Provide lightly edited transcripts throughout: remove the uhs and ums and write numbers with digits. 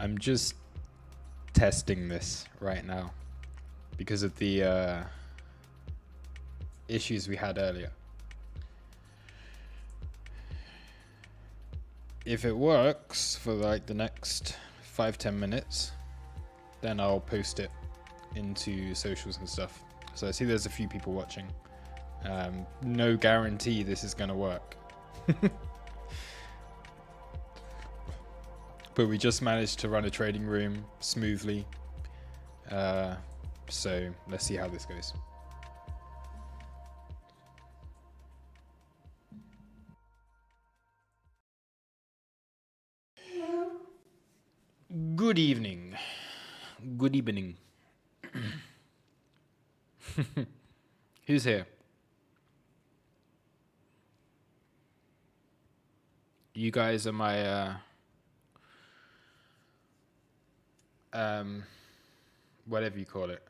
I'm just testing this right now because of the issues we had earlier. If it works for like the next 5-10 minutes, then I'll post it into socials and stuff. So I see there's a few people watching. No guarantee this is gonna work. But we just managed to run a trading room smoothly. So let's see how this goes. Good evening. Good evening. Who's here? You guys are my whatever you call it,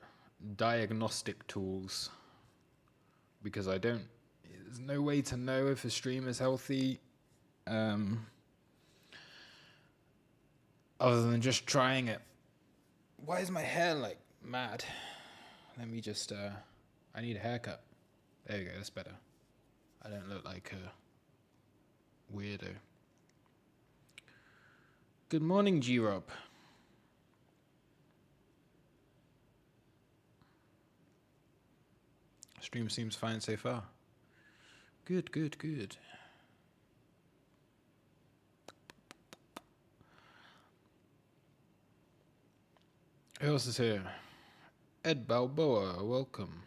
diagnostic tools, because there's no way to know if a stream is healthy other than just trying it. Why is my hair like mad? Let me just I need a haircut. There you go, that's better. I don't look like a weirdo. Good morning, G-Rob. Stream seems fine so far. Good, good, good. Who else is here? Ed Balboa, welcome.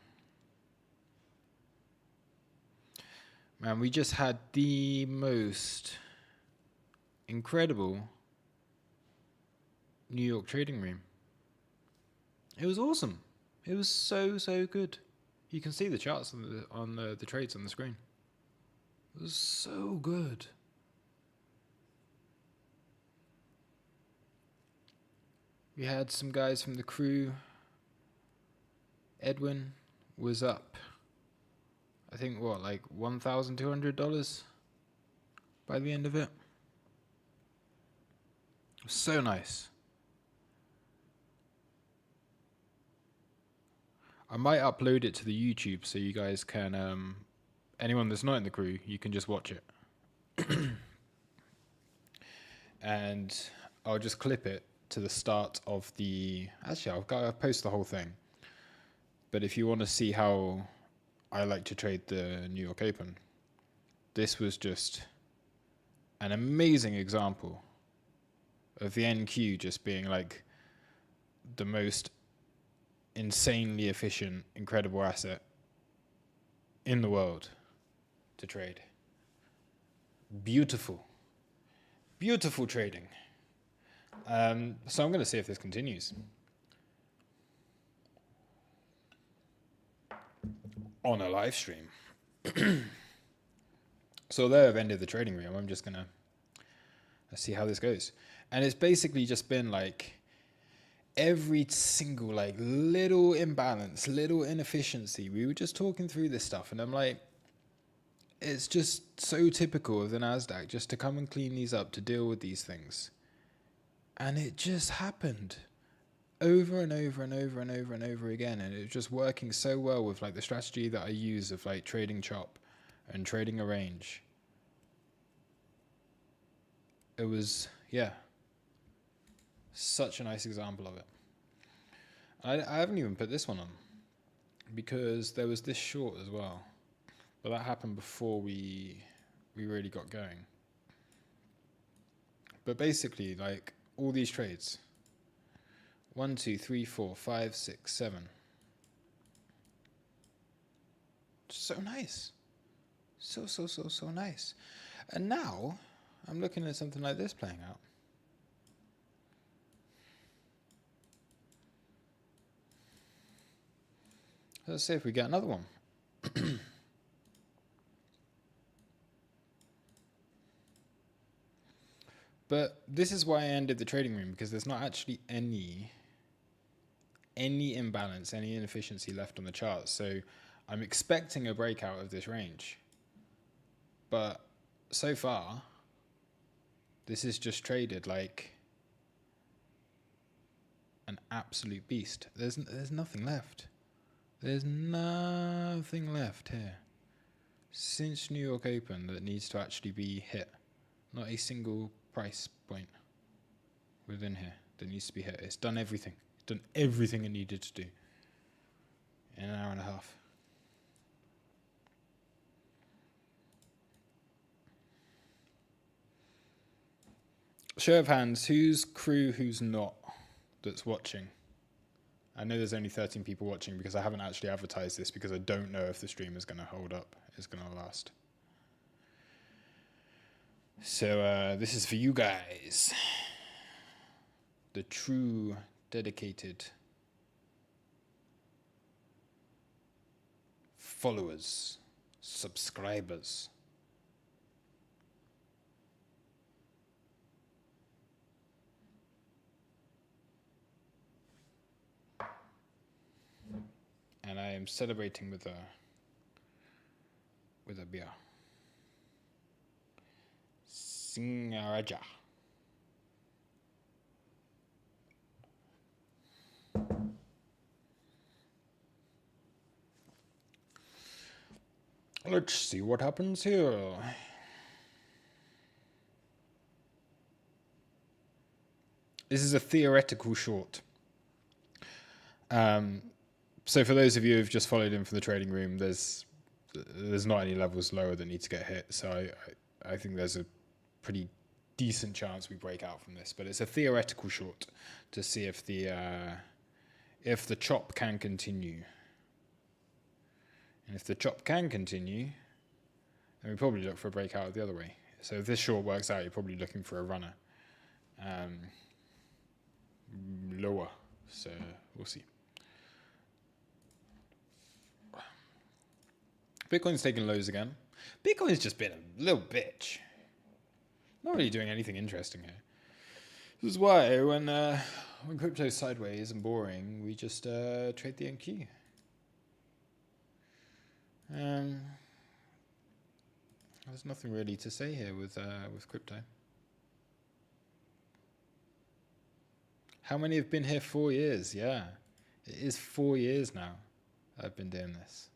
Man, we just had the most incredible New York trading room. It was awesome. It was so good. You can see the charts on the trades on the screen. It was so good. We had some guys from the crew. Edwin was up, I think, what, like $1,200 by the end of it. It was so nice. I might upload it to the YouTube so you guys can, anyone that's not in the crew, you can just watch it. And I'll just clip it to the start of the, actually I'll post the whole thing. But if you want to see how I like to trade the New York Open, this was just an amazing example of the NQ just being like the most insanely efficient, incredible asset in the world to trade. Beautiful. Beautiful trading. So I'm going to see if this continues. On a live stream. So there I've ended the trading room. I'm just going to see how this goes. And it's basically just been like every single like little imbalance, little inefficiency. We were just talking through this stuff and I'm like, it's just so typical of the NASDAQ just to come and clean these up, to deal with these things. And it just happened over and over and over and over and over again. And it was just working so well with like the strategy that I use of like trading chop and trading a range. It was, yeah, such a nice example of it. I haven't even put this one on because there was this short as well. But that happened before we really got going. But basically, like all these trades, 1, 2, 3, 4, 5, 6, 7. So nice. So nice. And now I'm looking at something like this playing out. Let's see if we get another one. But this is why I ended the trading room, because there's not actually any imbalance, any inefficiency left on the chart. So I'm expecting a breakout of this range. But so far, this is just traded like an absolute beast. There's nothing left. There's nothing left here since New York Open that needs to actually be hit. Not a single price point within here that needs to be hit. It's done everything. It's done everything it needed to do in an hour and a half. Show of hands, who's crew, who's not, that's watching? I know there's only 13 people watching because I haven't actually advertised this because I don't know if the stream is going to hold up, is going to last. So this is for you guys. The true, dedicated followers, subscribers. And I am celebrating with a beer. Singaraja. Let's see what happens here. This is a theoretical short. So for those of you who've just followed in from the trading room, there's not any levels lower that need to get hit. So I think there's a pretty decent chance we break out from this. But it's a theoretical short to see if the chop can continue. And if the chop can continue, then we probably look for a breakout the other way. So if this short works out, you're probably looking for a runner lower. So we'll see. Bitcoin's taking lows again. Bitcoin's just been a little bitch. Not really doing anything interesting here. This is why when crypto's sideways and boring, we just trade the NQ. There's nothing really to say here with crypto. How many have been here? 4 years? Yeah, it is 4 years now I've been doing this.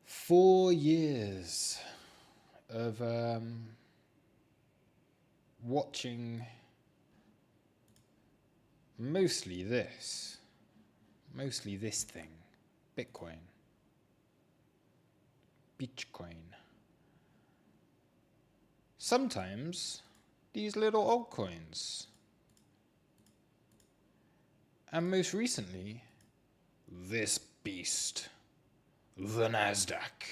Four years of watching mostly this thing, Bitcoin. Sometimes these little altcoins. And most recently, this beast, the Nasdaq,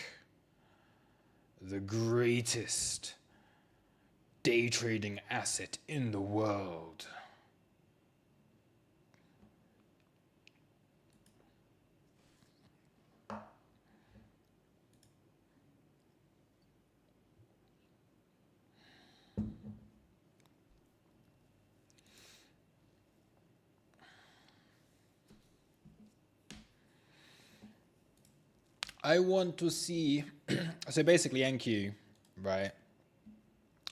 the greatest day trading asset in the world. I want to see, so basically NQ, right?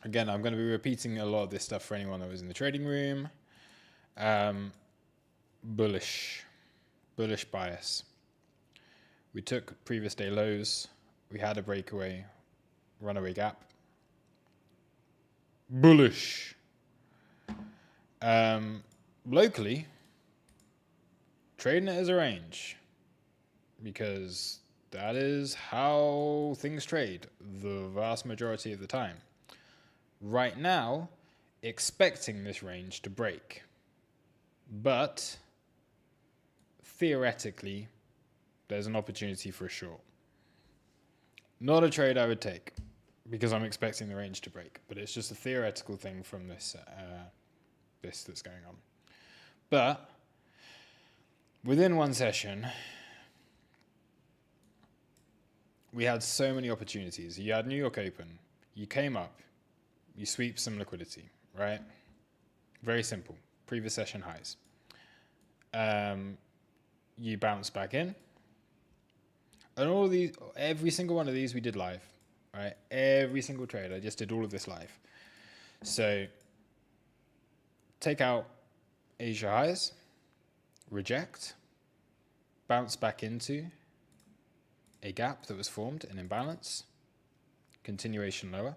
Again, I'm going to be repeating a lot of this stuff for anyone that was in the trading room. Bullish bias. We took previous day lows. We had a breakaway, runaway gap. Bullish. Locally, trading it as a range because that is how things trade the vast majority of the time. Right now, expecting this range to break. But theoretically, there's an opportunity for a short. Not a trade I would take because I'm expecting the range to break, but it's just a theoretical thing from this that's going on. But within one session, we had so many opportunities. You had New York Open. You came up. You sweep some liquidity, right? Very simple. Previous session highs. You bounce back in. And all of these, every single one of these we did live, right? Every single trade, I just did all of this live. So take out Asia highs, reject, bounce back into a gap that was formed, an imbalance, continuation lower,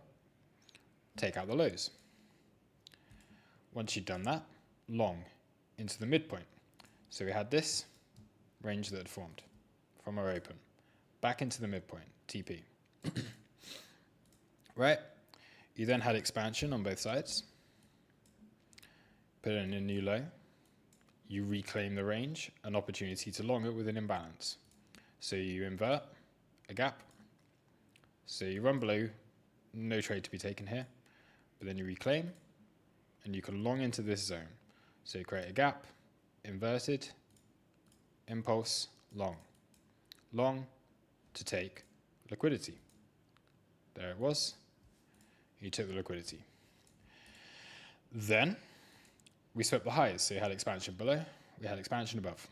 take out the lows. Once you've done that, long into the midpoint. So we had this range that had formed from our open, back into the midpoint, TP. Right? You then had expansion on both sides. Put in a new low. You reclaim the range, an opportunity to long it with an imbalance. So you invert a gap. So you run below, no trade to be taken here. But then you reclaim, and you can long into this zone. So you create a gap, inverted, impulse, long. Long to take liquidity. There it was. You took the liquidity. Then we swept the highs. So you had expansion below, we had expansion above.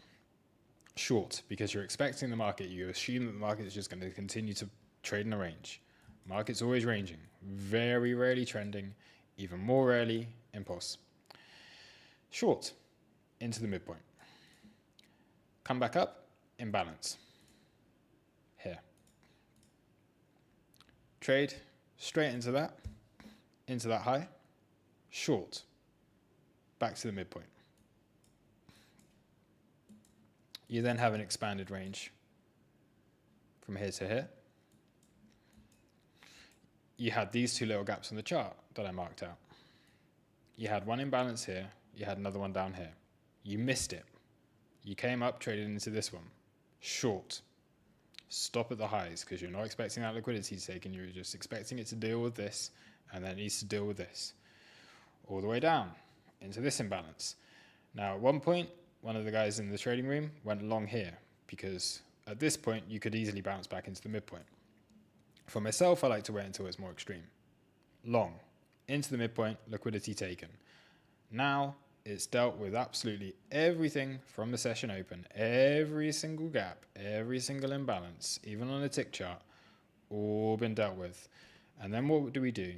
Short, because you're expecting the market. You assume that the market is just going to continue to trade in a range. Market's always ranging, very rarely trending, even more rarely impulse. Short into the midpoint. Come back up, imbalance. Here. Trade straight into that high. Short. Back to the midpoint. You then have an expanded range from here to here. You had these two little gaps on the chart that I marked out. You had one imbalance here, you had another one down here. You missed it. You came up, traded into this one. Short. Stop at the highs because you're not expecting that liquidity to take and you're just expecting it to deal with this and then it needs to deal with this. All the way down into this imbalance. Now at one point, one of the guys in the trading room went long here because at this point you could easily bounce back into the midpoint. For myself, I like to wait until it's more extreme. Long, into the midpoint, liquidity taken. Now it's dealt with absolutely everything from the session open, every single gap, every single imbalance, even on a tick chart, all been dealt with. And then what do?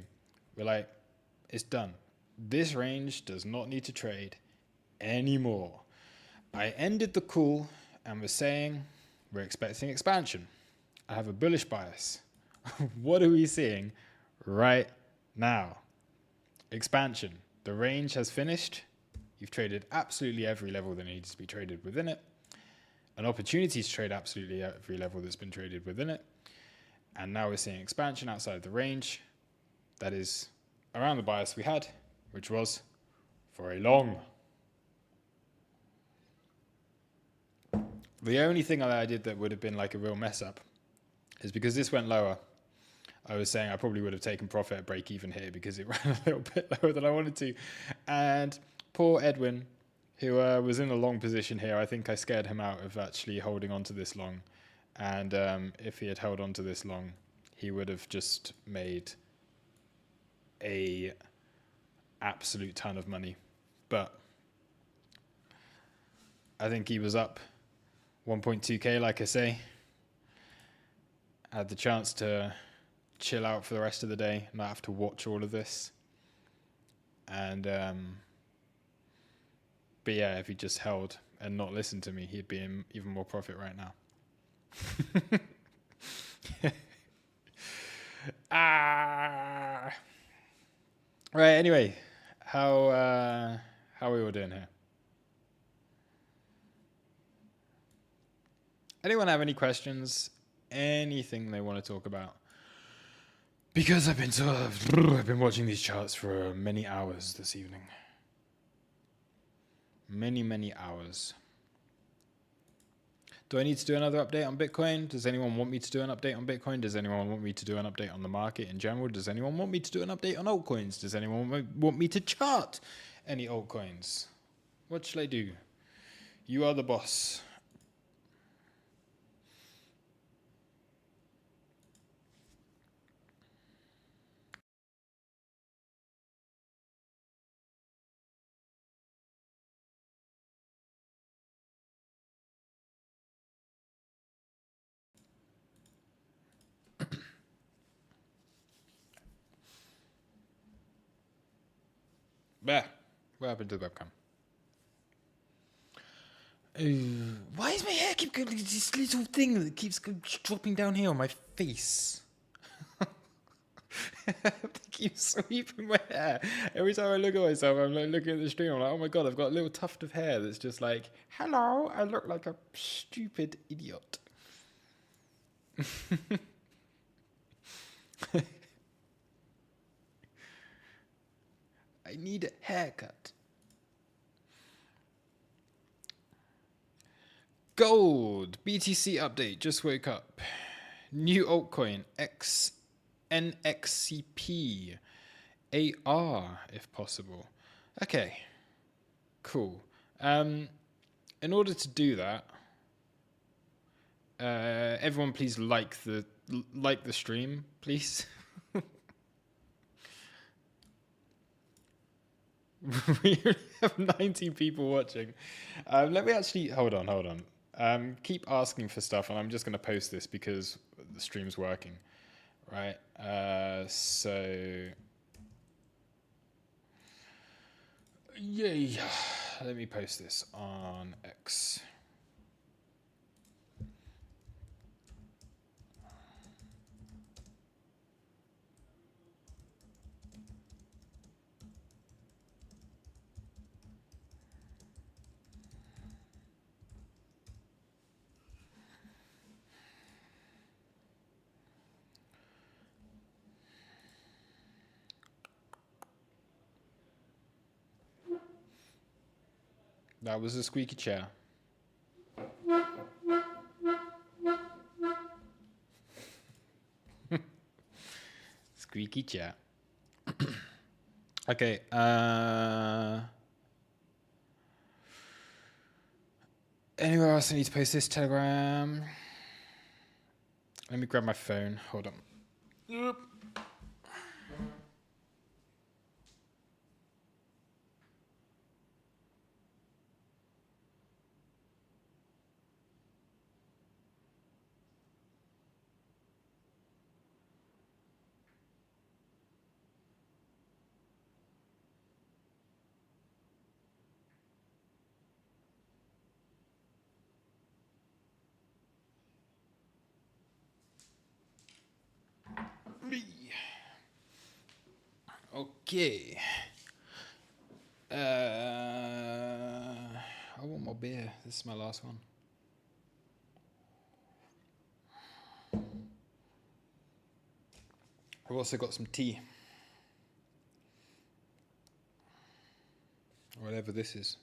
We're like, it's done. This range does not need to trade anymore. I ended the call and was saying we're expecting expansion. I have a bullish bias. What are we seeing right now? Expansion. The range has finished. You've traded absolutely every level that needs to be traded within it. An opportunity to trade absolutely every level that's been traded within it. And now we're seeing expansion outside of the range. That is around the bias we had, which was for a long. The only thing that I did that would have been like a real mess up is because this went lower. I was saying I probably would have taken profit at break even here because it ran a little bit lower than I wanted to. And poor Edwin, who was in a long position here, I think I scared him out of actually holding on to this long. And if he had held on to this long, he would have just made a absolute ton of money. But I think he was up 1.2k, like I say. Had the chance to chill out for the rest of the day, not have to watch all of this. And but yeah, if he just held and not listened to me, he'd be in even more profit right now. Right, anyway, how are we all doing here? Anyone have any questions? Anything they want to talk about? Because I've been watching these charts for many hours this evening. Many hours. Do I need to do another update on Bitcoin? Does anyone want me to do an update on Bitcoin? Does anyone want me to do an update on the market in general? Does anyone want me to do an update on altcoins? Does anyone want me to chart any altcoins? What shall I do? You are the boss. Bah, what happened to the webcam? Why is my hair keep going? This little thing that keeps dropping down here on my face. They keep sweeping my hair. Every time I look at myself, I'm like looking at the stream. I'm like, oh my god, I've got a little tuft of hair that's just like, hello, I look like a stupid idiot. I need a haircut. Gold BTC update. Just woke up. New altcoin NXCP AR if possible. Okay, cool. In order to do that, everyone please like the stream, please. We have 19 people watching. Let me actually hold on. Keep asking for stuff, and I'm just going to post this because the stream's working, right? So yay! Let me post this on X. That was a squeaky chair. Squeaky chair. Okay. Anywhere else I need to post this? Telegram. Let me grab my phone. Hold on. Yep. Okay. I want more beer. This is my last one. I've also got some tea. Whatever this is.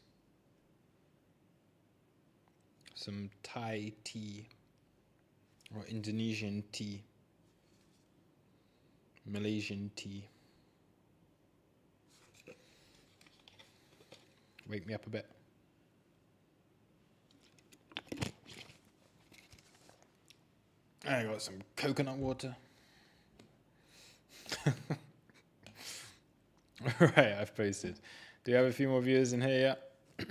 Some Thai tea. Or Indonesian tea. Malaysian tea. Wake me up a bit. I got some coconut water. Right, I've posted. Do you have a few more viewers in here yet?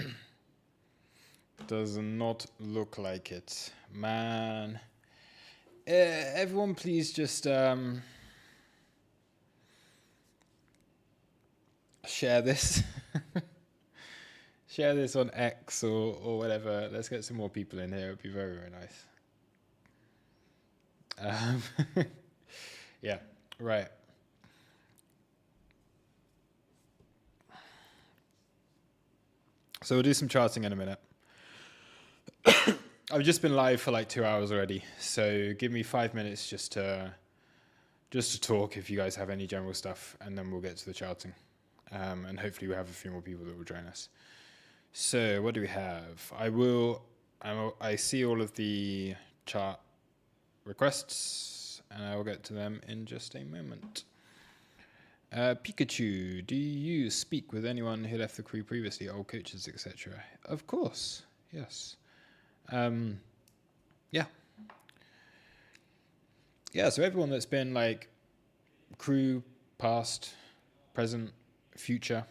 Does not look like it. Man. Everyone please just share this. Share this on X or whatever. Let's get some more people in here. It would be very, very nice. Yeah, right. So we'll do some charting in a minute. I've just been live for like 2 hours already. So give me 5 minutes just to talk if you guys have any general stuff, and then we'll get to the charting. And hopefully we'll have a few more people that will join us. So what do we have? I see all of the chart requests, and I will get to them in just a moment. Pikachu, do you speak with anyone who left the crew previously, old coaches, etc.? Of course, yes. Yeah. Yeah, so everyone that's been like crew, past, present, future.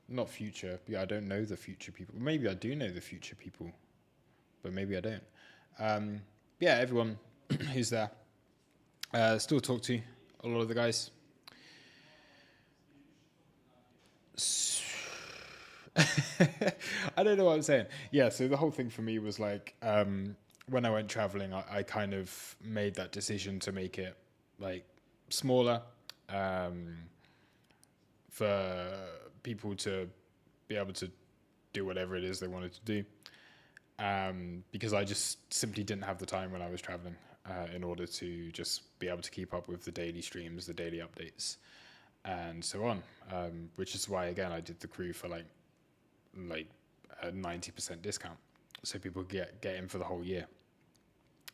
Not future. Yeah, I don't know the future people. Maybe I do know the future people, but maybe I don't. Yeah, everyone who's there. Still talk to a lot of the guys. I don't know what I'm saying. Yeah, so the whole thing for me was like, when I went traveling, I kind of made that decision to make it like smaller, um, for people to be able to do whatever it is they wanted to do. Because I just simply didn't have the time when I was traveling in order to just be able to keep up with the daily streams, the daily updates, and so on. Which is why, again, I did the crew for like a 90% discount, so people get in for the whole year.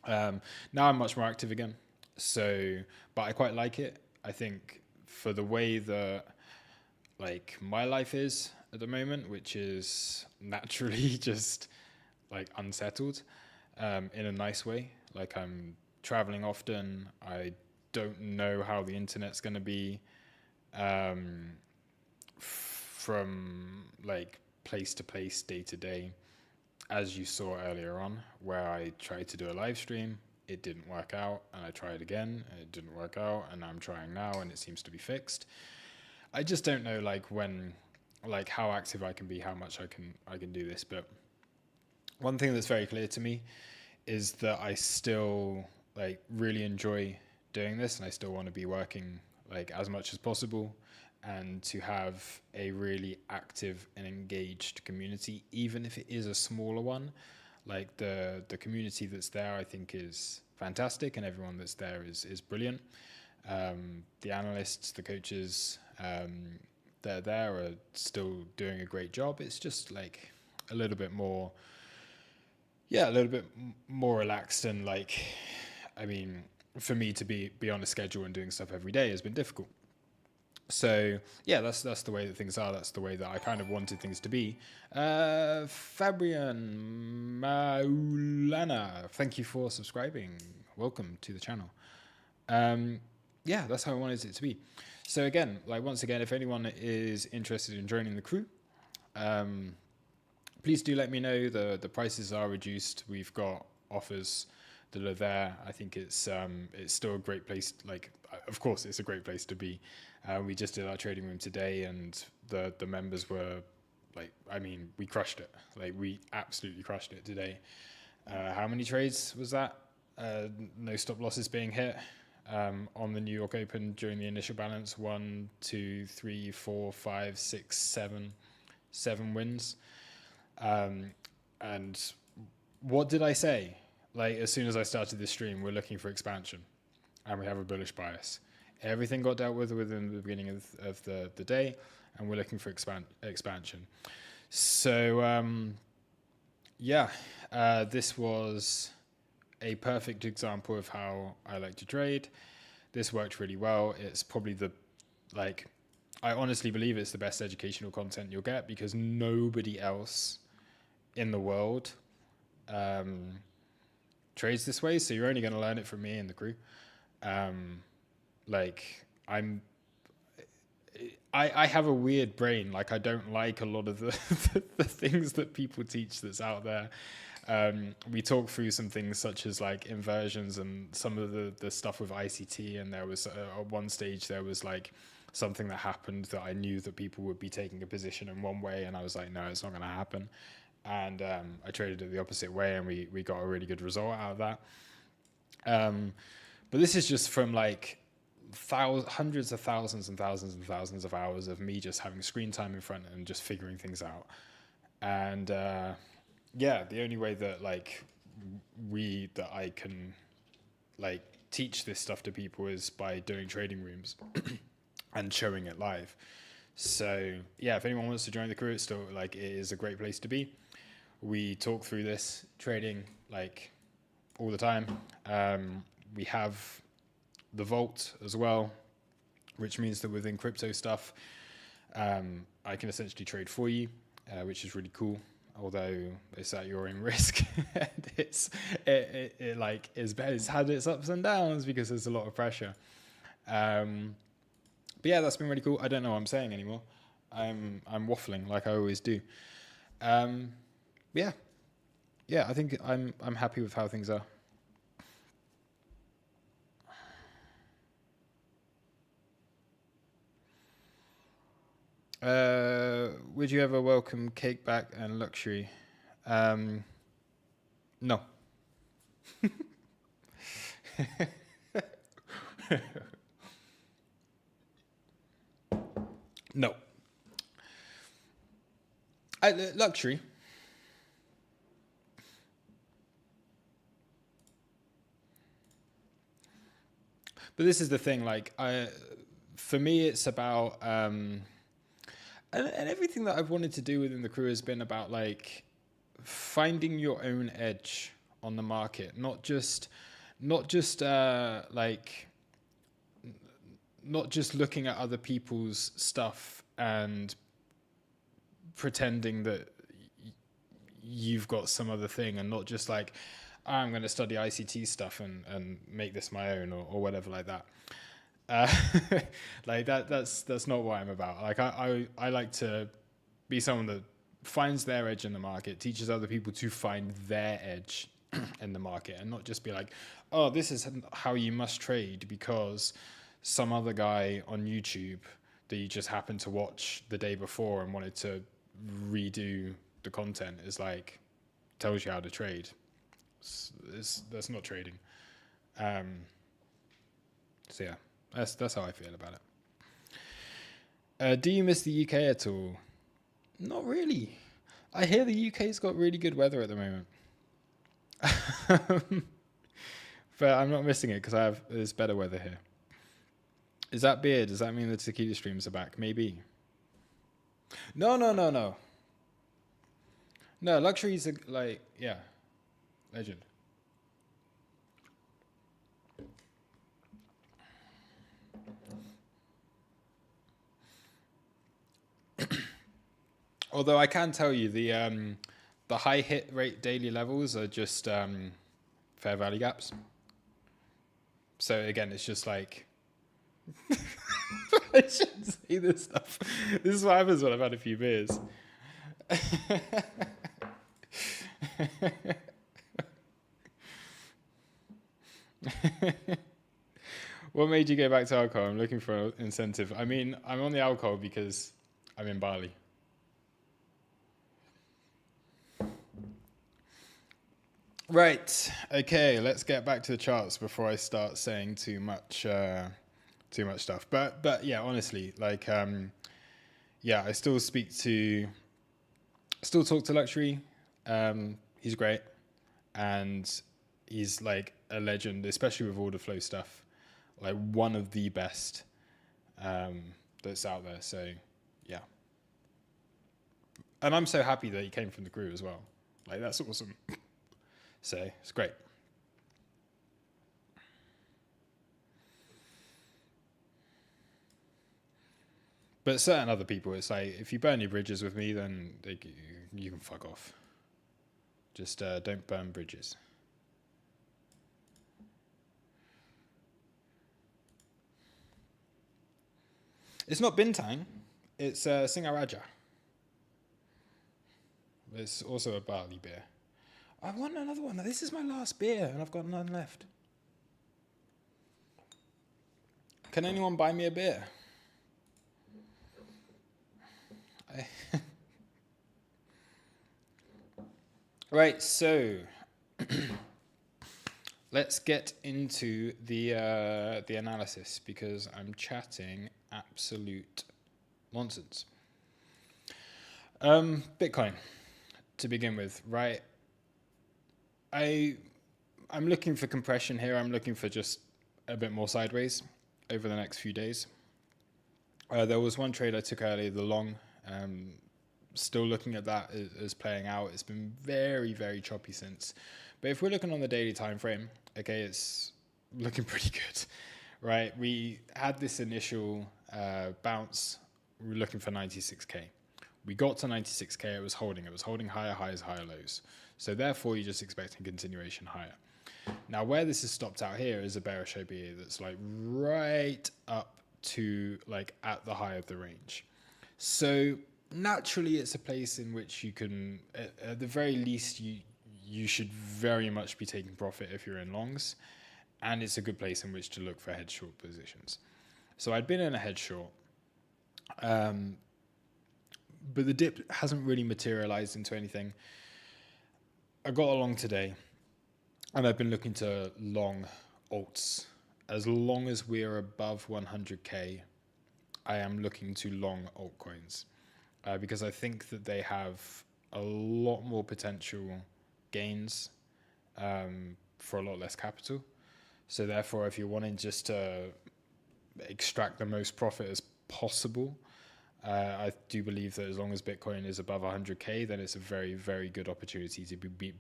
Now I'm much more active again, so but I quite like it. I think for the way that like my life is at the moment, which is naturally just like unsettled, in a nice way. Like I'm traveling often. I don't know how the internet's going to be, from like place to place, day to day. As you saw earlier on, where I tried to do a live stream, it didn't work out, and I tried again, and it didn't work out, and I'm trying now, and it seems to be fixed. I just don't know like when, like how active I can be, how much I can do this. But one thing that's very clear to me is that I still like really enjoy doing this, and I still want to be working like as much as possible, and to have a really active and engaged community, even if it is a smaller one. Like the community that's there, I think is fantastic, and everyone that's there is brilliant. The analysts, the coaches, they're there are still doing a great job. It's just like a little bit more, yeah, a little bit more relaxed, and like, I mean, for me to be on a schedule and doing stuff every day has been difficult. So yeah, that's the way that things are. That's the way that I kind of wanted things to be. Fabian Maulana, thank you for subscribing. Welcome to the channel. Yeah, that's how I wanted it to be. So again, like once again, if anyone is interested in joining the crew, please do let me know. The prices are reduced. We've got offers that are there. I think it's still a great place. Like, of course, it's a great place to be. We just did our trading room today, and the members were like, I mean, we crushed it. Like, we absolutely crushed it today. How many trades was that? No stop losses being hit on the New York Open during the initial balance. 1, 2, 3, 4, 5, 6, 7, 7 wins. And what did I say? Like, as soon as I started this stream, we're looking for expansion, and we have a bullish bias. Everything got dealt with within the beginning of the day, and we're looking for expansion. So, yeah, this was a perfect example of how I like to trade. This worked really well. It's probably like, I honestly believe it's the best educational content you'll get, because nobody else in the world trades this way. So you're only going to learn it from me and the crew. Like, I have a weird brain. Like, I don't like a lot of the things that people teach that's out there. We talked through some things such as like inversions and some of the stuff with ICT, and there was at one stage there was like something that happened that I knew that people would be taking a position in one way, and I was like, no, it's not going to happen. And I traded it the opposite way, and we got a really good result out of that. But this is just from like hundreds of thousands and thousands and thousands of hours of me just having screen time in front and just figuring things out. And yeah, the only way that like I can like teach this stuff to people is by doing trading rooms and showing it live. So yeah, if anyone wants to join the crew, it's still like, it is a great place to be. We talk through this trading like all the time. We have the vault as well, which means that within crypto stuff, I can essentially trade for you, which is really cool. Although it's at your own risk, and it's had its ups and downs because there's a lot of pressure. But yeah, that's been really cool. I don't know what I'm saying anymore. I'm waffling like I always do. Yeah, I think I'm happy with how things are. Would you ever welcome cake back and luxury? No. No. Luxury. But this is the thing, like, for me, it's about, and everything that I've wanted to do within the crew has been about, like, finding your own edge on the market, not just looking at other people's stuff and pretending that you've got some other thing, and not just like, I'm going to study ICT stuff and make this my own, or whatever like that. Like that's not what I'm about. Like I like to be someone that finds their edge in the market, teaches other people to find their edge in the market, and not just be like, oh, this is how you must trade because some other guy on YouTube that you just happened to watch the day before and wanted to redo the content is like, tells you how to trade. That's not trading. So yeah, that's how I feel about it. Do you miss the UK at all? Not really. I hear the UK's got really good weather at the moment. But I'm not missing it because there's better weather here. Is that beer? Does that mean the tequila streams are back? Maybe. No. No, luxuries are like, yeah, legend. Although I can tell you the high hit rate daily levels are just fair value gaps. So again, it's just like, I shouldn't say this stuff. This is what happens when I've had a few beers. What made you go back to alcohol? I'm looking for an incentive. I mean, I'm on the alcohol because I'm in Bali. Right. Okay. Let's get back to the charts before I start saying too much stuff. But yeah, honestly, like, yeah, I still talk to Luxury. He's great, and he's like a legend, especially with order flow stuff. Like one of the best that's out there. So yeah, and I'm so happy that he came from the crew as well. Like that's awesome. So it's great. But certain other people, it's like, if you burn your bridges with me, then you can fuck off. Just don't burn bridges. It's not Bintang, it's Singaraja. It's also a barley beer. I want another one. This is my last beer, and I've got none left. Can anyone buy me a beer? Right, so let's get into the analysis, because I'm chatting absolute nonsense. Bitcoin, to begin with, right? I'm looking for compression here. I'm looking for just a bit more sideways over the next few days. There was one trade I took earlier, the long. Still looking at that as playing out. It's been very, very choppy since. But if we're looking on the daily time frame, okay, it's looking pretty good, right? We had this initial bounce. We were looking for 96K. We got to 96K. It was holding higher highs, higher lows. So therefore, you're just expecting continuation higher. Now, where this is stopped out here is a bearish OBA that's like right up to like at the high of the range. So naturally, it's a place in which you can, at the very least, you should very much be taking profit if you're in longs, and it's a good place in which to look for head short positions. So I'd been in a head short. But the dip hasn't really materialized into anything. I got along today, and I've been looking to long alts. As long as we're above 100k, I am looking to long altcoins because I think that they have a lot more potential gains for a lot less capital. So therefore, if you're wanting just to extract the most profit as possible, I do believe that as long as Bitcoin is above 100k, then it's a very, very good opportunity to be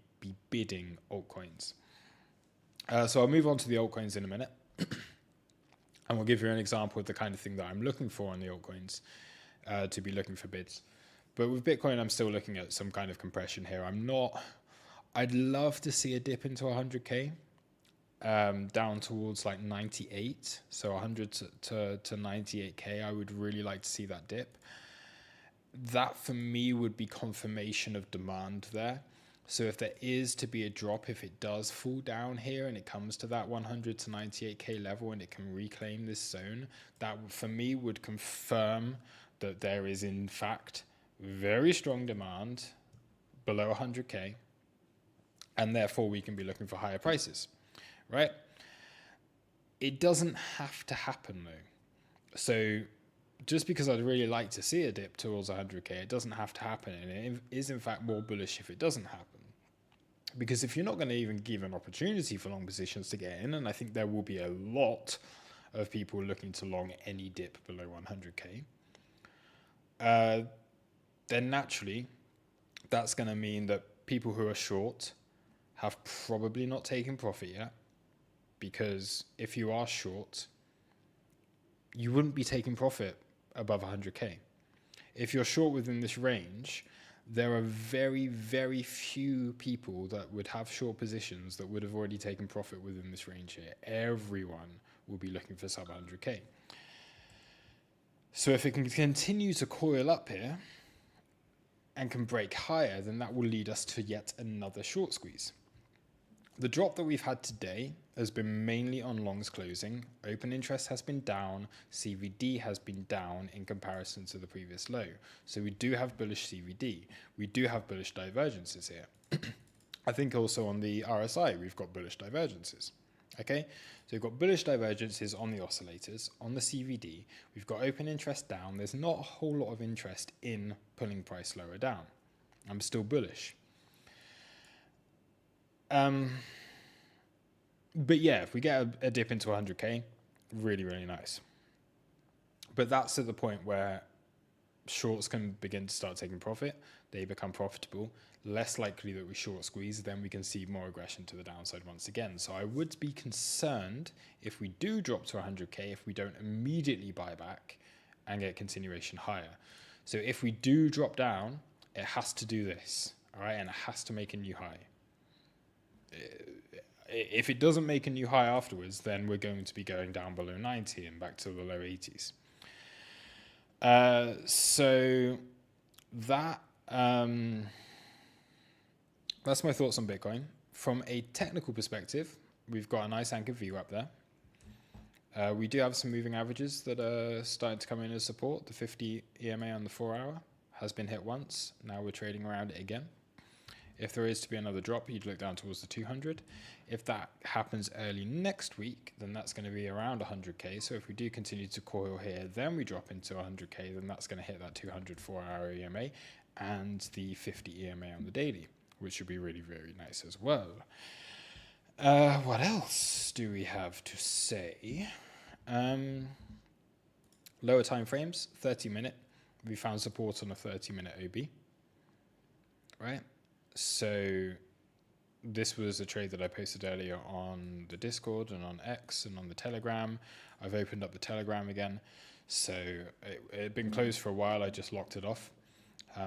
bidding altcoins. So I'll move on to the altcoins in a minute. And we'll give you an example of the kind of thing that I'm looking for on the altcoins to be looking for bids. But with Bitcoin, I'm still looking at some kind of compression here. I'd love to see a dip into 100k, down towards like 98. So 100 to 98k, I would really like to see that dip. That for me would be confirmation of demand there. So if there is to be a drop, if it does fall down here and it comes to that 100 to 98k level and it can reclaim this zone, that for me would confirm that there is in fact very strong demand below 100k, and therefore we can be looking for higher prices, right? It doesn't have to happen though. So just because I'd really like to see a dip towards 100k, it doesn't have to happen, and it is in fact more bullish if it doesn't happen. Because if you're not going to even give an opportunity for long positions to get in, and I think there will be a lot of people looking to long any dip below 100k, then naturally that's going to mean that people who are short have probably not taken profit yet, because if you are short, you wouldn't be taking profit above 100k. If you're short within this range, there are very, very few people that would have short positions that would have already taken profit within this range here. Everyone will be looking for sub 100k. So if it can continue to coil up here and can break higher, then that will lead us to yet another short squeeze. The drop that we've had today has been mainly on longs closing. Open interest has been down. CVD has been down in comparison to the previous low. So we do have bullish CVD. We do have bullish divergences here. I think also on the RSI, we've got bullish divergences. Okay, so we've got bullish divergences on the oscillators. On the CVD, we've got open interest down. There's not a whole lot of interest in pulling price lower down. I'm still bullish. But yeah, if we get a dip into 100k, really, really nice. But that's at the point where shorts can begin to start taking profit. They become profitable. Less likely that we short squeeze, then we can see more aggression to the downside once again. So I would be concerned if we do drop to 100k, if we don't immediately buy back and get continuation higher. So if we do drop down, it has to do this, all right? And it has to make a new high. If it doesn't make a new high afterwards, then we're going to be going down below 90 and back to the low 80s. So that that's my thoughts on Bitcoin. From a technical perspective, we've got a nice anchored view up there. We do have some moving averages that are starting to come in as support. The 50 EMA on the 4 hour has been hit once. Now we're trading around it again. If there is to be another drop, you'd look down towards the 200. If that happens early next week, then that's going to be around 100k. So if we do continue to coil here, then we drop into 100k, then that's going to hit that 200 4-hour EMA and the 50 EMA on the daily, which should be really, very nice as well. What else do we have to say? Lower time frames, 30-minute. We found support on a 30-minute OB, right? So this was a trade that I posted earlier on the Discord and on X and on the Telegram. I've opened up the Telegram again. So it had been closed for a while. I just locked it off.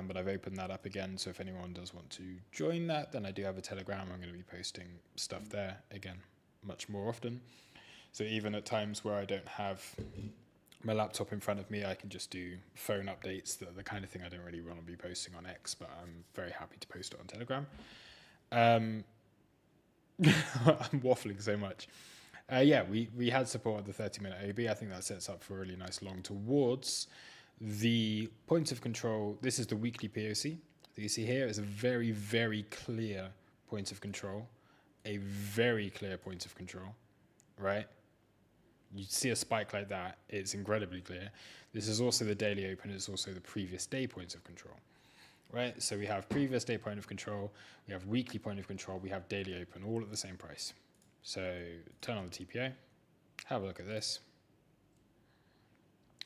But I've opened that up again. So if anyone does want to join that, then I do have a Telegram. I'm going to be posting stuff there again much more often. So even at times where I don't have my laptop in front of me, I can just do phone updates, the kind of thing I don't really want to be posting on X, but I'm very happy to post it on Telegram. I'm waffling so much. Yeah, we had support at the 30-minute OB. I think that sets up for a really nice long towards The point of control, this is the weekly POC that you see here, is a very, very clear point of control, a very clear point of control, right? You see a spike like that, it's incredibly clear. This is also the daily open, it's also the previous day points of control, right? So we have previous day point of control, we have weekly point of control, we have daily open, all at the same price. So turn on the TPO, have a look at this.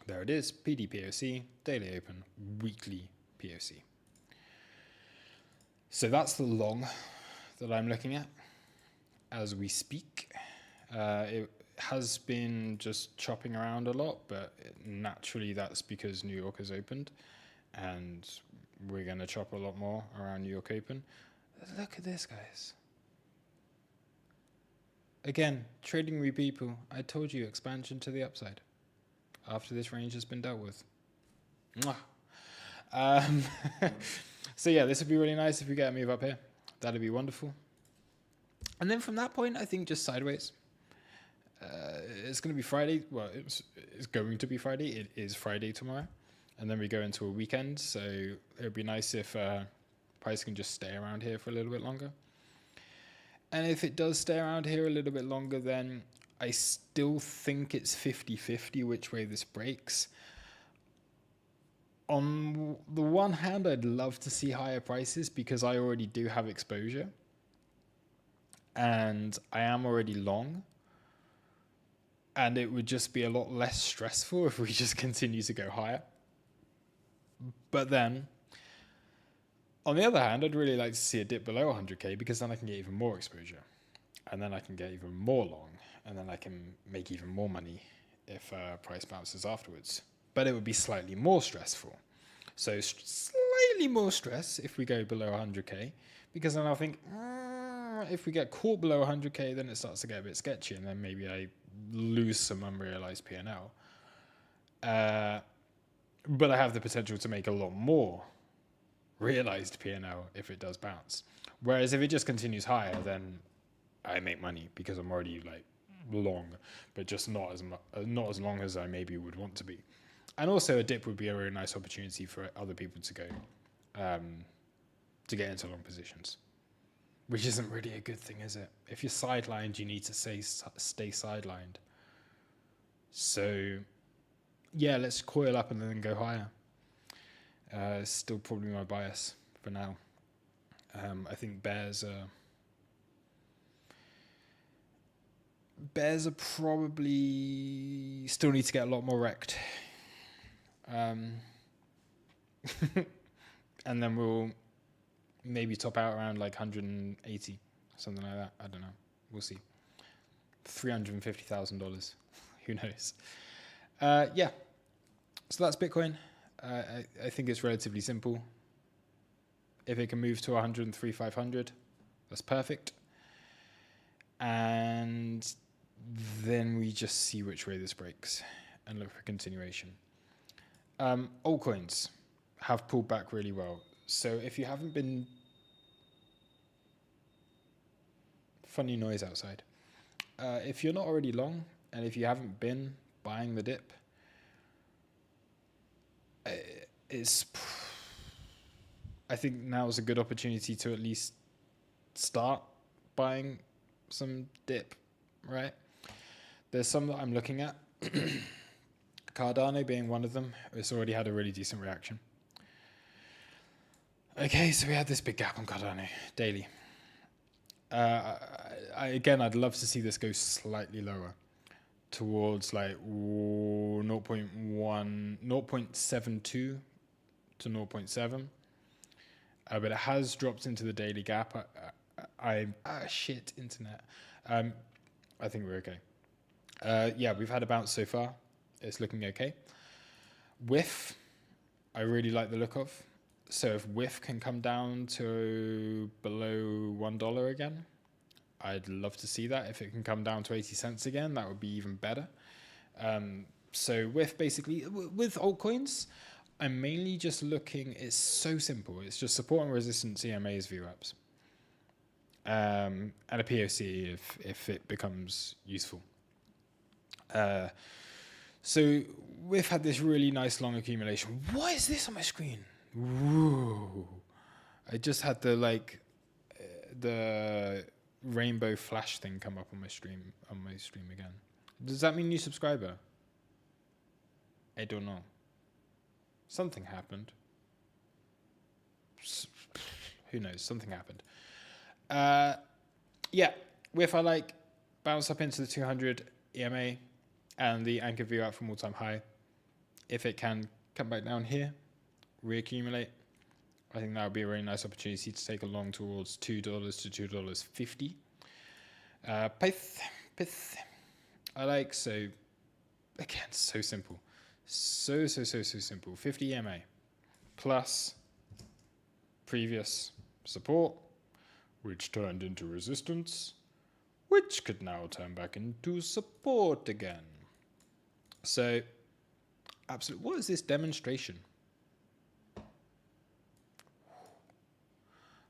There it is, PD POC, daily open, weekly POC. So that's the long that I'm looking at as we speak. It has been just chopping around a lot, but naturally that's because New York has opened, and we're going to chop a lot more around New York Open. Look at this, guys. Again, trading with people, I told you, expansion to the upside after this range has been dealt with. So yeah, this would be really nice if we get a move up here. That'd be wonderful. And then from that point, I think just sideways. It's going to be Friday. Well, it's going to be Friday. It is Friday tomorrow. And then we go into a weekend. So it would be nice if price can just stay around here for a little bit longer. And if it does stay around here a little bit longer, then I still think it's 50-50 which way this breaks. On the one hand, I'd love to see higher prices because I already do have exposure. And I am already long. And it would just be a lot less stressful if we just continue to go higher. But then, on the other hand, I'd really like to see a dip below 100k because then I can get even more exposure. And then I can get even more long. And then I can make even more money if price bounces afterwards. But it would be slightly more stressful. So slightly more stress if we go below 100k. Because then I'll think, if we get caught below 100k, then it starts to get a bit sketchy. And then maybe I lose some unrealized P&L. But I have the potential to make a lot more realized P&L if it does bounce. Whereas if it just continues higher, then I make money because I'm already like long, but just not as long as I maybe would want to be. And also a dip would be a really nice opportunity for other people to go to get into long positions, which isn't really a good thing, is it? If you're sidelined, you need to stay sidelined. So yeah, let's coil up and then go higher. Still probably my bias for now. I think bears are probably still need to get a lot more wrecked. And then we'll maybe top out around like 180, something like that. I don't know. We'll see. $350,000. Who knows? Yeah. So that's Bitcoin. I think it's relatively simple. If it can move to 103,500, that's perfect. And then we just see which way this breaks and look for continuation. Altcoins have pulled back really well. So if you haven't been... Funny noise outside. If you're not already long, and if you haven't been buying the dip, I think now is a good opportunity to at least start buying some dip, right? There's some that I'm looking at. Cardano being one of them. It's already had a really decent reaction. Okay, so we had this big gap on Cardano daily. I'd love to see this go slightly lower towards like 0.72 to 0.7. But it has dropped into the daily gap. Shit, internet. I think we're okay. Yeah, we've had a bounce so far. It's looking okay. WIF, I really like the look of. So if WIF can come down to below $1 again, I'd love to see that. If it can come down to 80 cents again, that would be even better. So WIF basically, with altcoins, I'm mainly just looking, it's so simple. It's just support and resistance EMAs, VWAPs. And a POC if it becomes useful. So we've had this really nice long accumulation. What is this on my screen? Whoa. I just had the rainbow flash thing come up on my stream again. Does that mean new subscriber? I don't know. Something happened. Who knows? Something happened. Yeah, if I like bounce up into the 200 EMA and the anchor view out from all-time high, if it can come back down here, reaccumulate, I think that would be a really nice opportunity to take a long towards $2 to $2.50. Pith. I like, so again, so simple. So simple. 50 EMA plus previous support, which turned into resistance, which could now turn back into support again. So, absolutely. What is this demonstration?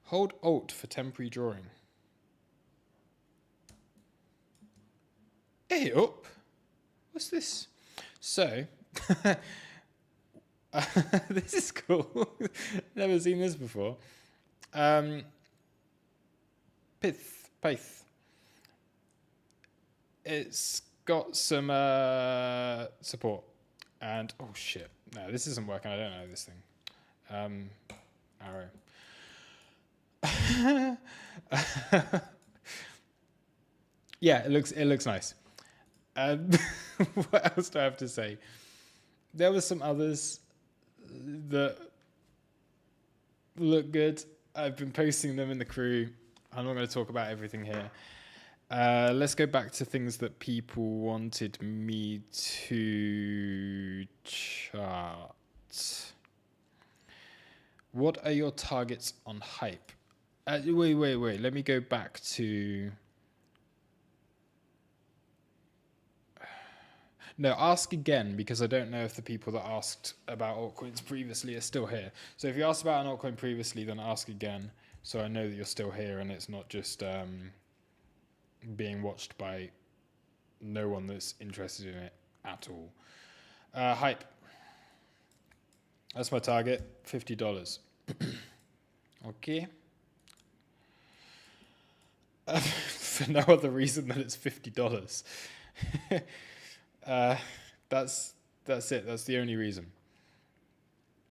Hold Alt for temporary drawing. Hey up. What's this? So, this is cool. Never seen this before. Pith. It's got some support. And, oh shit. No, this isn't working. I don't know this thing. Arrow. Yeah, it looks nice. What else do I have to say? There were some others that look good. I've been posting them in the crew. I'm not going to talk about everything here. Let's go back to things that people wanted me to chart. What are your targets on hype? Wait. Let me go back to... No, ask again, because I don't know if the people that asked about altcoins previously are still here. So if you asked about an altcoin previously, then ask again, so I know that you're still here and it's not just being watched by no one that's interested in it at all. Hype. That's my target, $50. Okay. For no other reason than it's $50. That's it. That's the only reason.